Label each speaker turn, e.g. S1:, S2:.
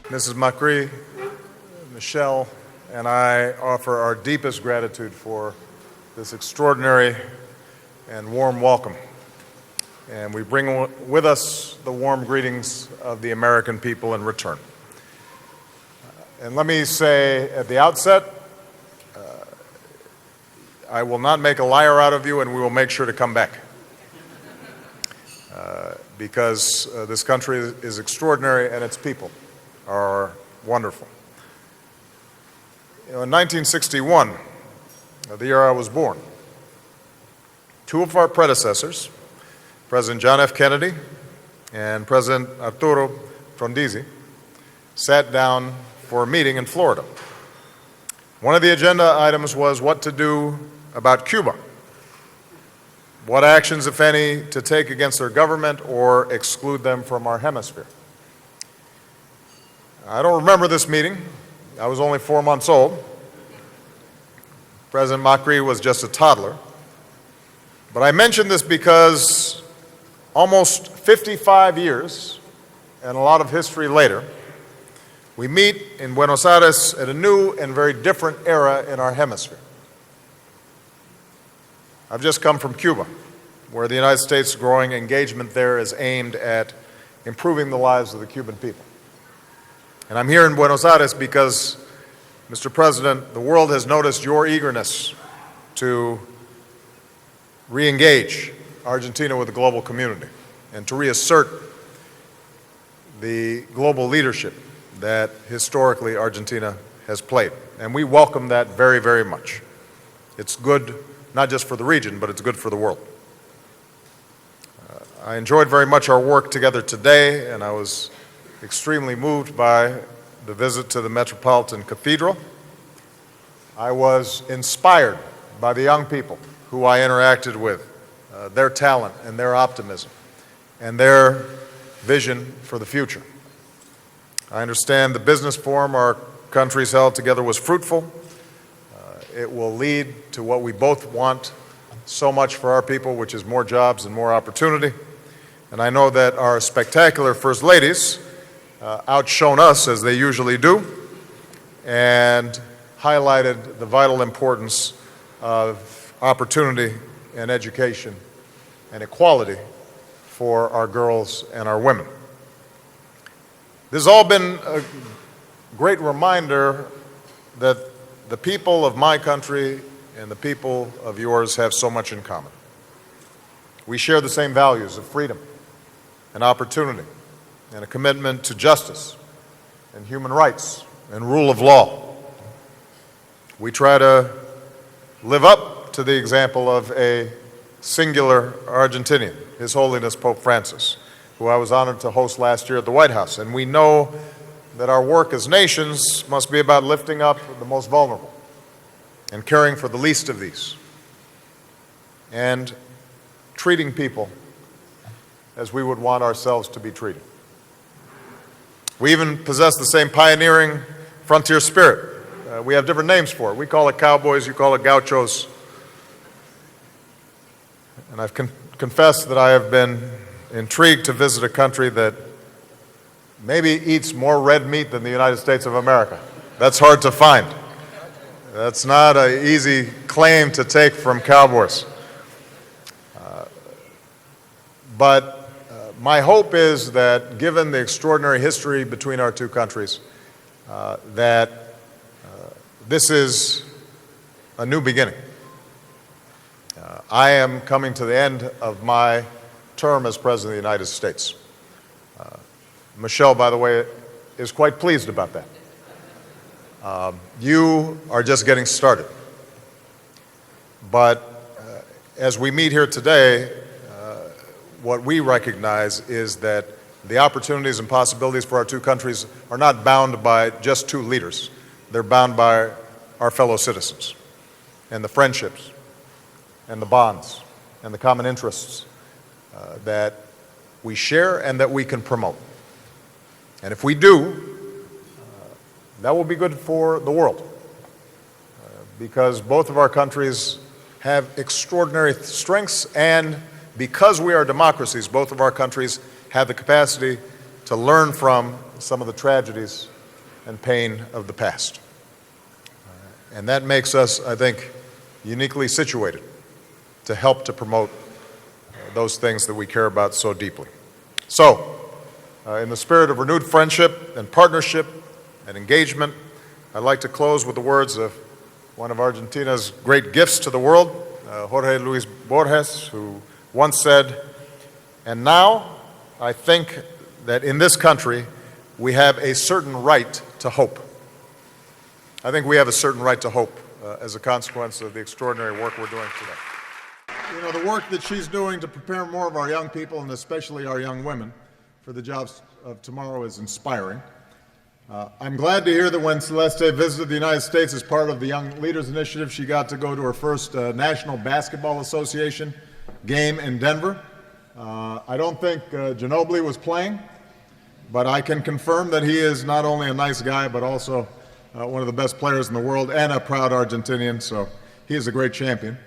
S1: Mrs. Macri, Michelle, and I offer our deepest gratitude for this extraordinary and warm welcome. And we bring with us the warm greetings of the American people in return. And let me say at the outset, I will not make a liar out of you, and we will make sure to come back. Because this country is extraordinary and its people are wonderful. You know, in 1961, the year I was born, two of our predecessors, President John F. Kennedy and President Arturo Frondizi, sat down for a meeting in Florida. One of the agenda items was what to do about Cuba. What actions, if any, to take against their government or exclude them from our hemisphere. I don't remember this meeting. I was only 4 months old. President Macri was just a toddler. But I mention this because almost 55 years and a lot of history later, we meet in Buenos Aires at a new and very different era in our hemisphere. I've just come from Cuba, where the United States' growing engagement there is aimed at improving the lives of the Cuban people. And I'm here in Buenos Aires because, Mr. President, the world has noticed your eagerness to re-engage Argentina with the global community and to reassert the global leadership that historically Argentina has played. And we welcome that very, very much. It's good not just for the region, but it's good for the world. I enjoyed very much our work together today, and I was extremely moved by the visit to the Metropolitan Cathedral. I was inspired by the young people who I interacted with, their talent and their optimism, and their vision for the future. I understand the business forum our countries held together was fruitful. It will lead to what we both want so much for our people, which is more jobs and more opportunity. And I know that our spectacular First Ladies outshone us, as they usually do, and highlighted the vital importance of opportunity and education and equality for our girls and our women. This has all been a great reminder that the people of my country and the people of yours have so much in common. We share the same values of freedom and opportunity and a commitment to justice and human rights and rule of law. We try to live up to the example of a singular Argentinian, His Holiness Pope Francis, who I was honored to host last year at the White House. And we know that our work as nations must be about lifting up the most vulnerable and caring for the least of these and treating people as we would want ourselves to be treated. We even possess the same pioneering frontier spirit. We have different names for it. We call it cowboys, you call it gauchos. And I've confessed that I have been intrigued to visit a country that maybe eats more red meat than the United States of America. That's hard to find. That's not an easy claim to take from cowboys. But my hope is that given the extraordinary history between our two countries, that this is a new beginning. I am coming to the end of my term as President of the United States. Michelle, by the way, is quite pleased about that. You are just getting started. But as we meet here today, what we recognize is that the opportunities and possibilities for our two countries are not bound by just two leaders. They're bound by our fellow citizens and the friendships and the bonds and the common interests that we share and that we can promote. And if we do, that will be good for the world because both of our countries have extraordinary strengths, and because we are democracies, both of our countries have the capacity to learn from some of the tragedies and pain of the past. And that makes us, I think, uniquely situated to help to promote those things that we care about so deeply. So, in the spirit of renewed friendship and partnership and engagement, I'd like to close with the words of one of Argentina's great gifts to the world, Jorge Luis Borges, who once said, "And now I think that in this country we have a certain right to hope." I think we have a certain right to hope as a consequence of the extraordinary work we're doing today. You know, the work that she's doing to prepare more of our young people, and especially our young women, for the jobs of tomorrow is inspiring. I'm glad to hear that when Celeste visited the United States as part of the Young Leaders Initiative, she got to go to her first National Basketball Association game in Denver. I don't think Ginobili was playing, but I can confirm that he is not only a nice guy, but also one of the best players in the world and a proud Argentinian, so he is a great champion.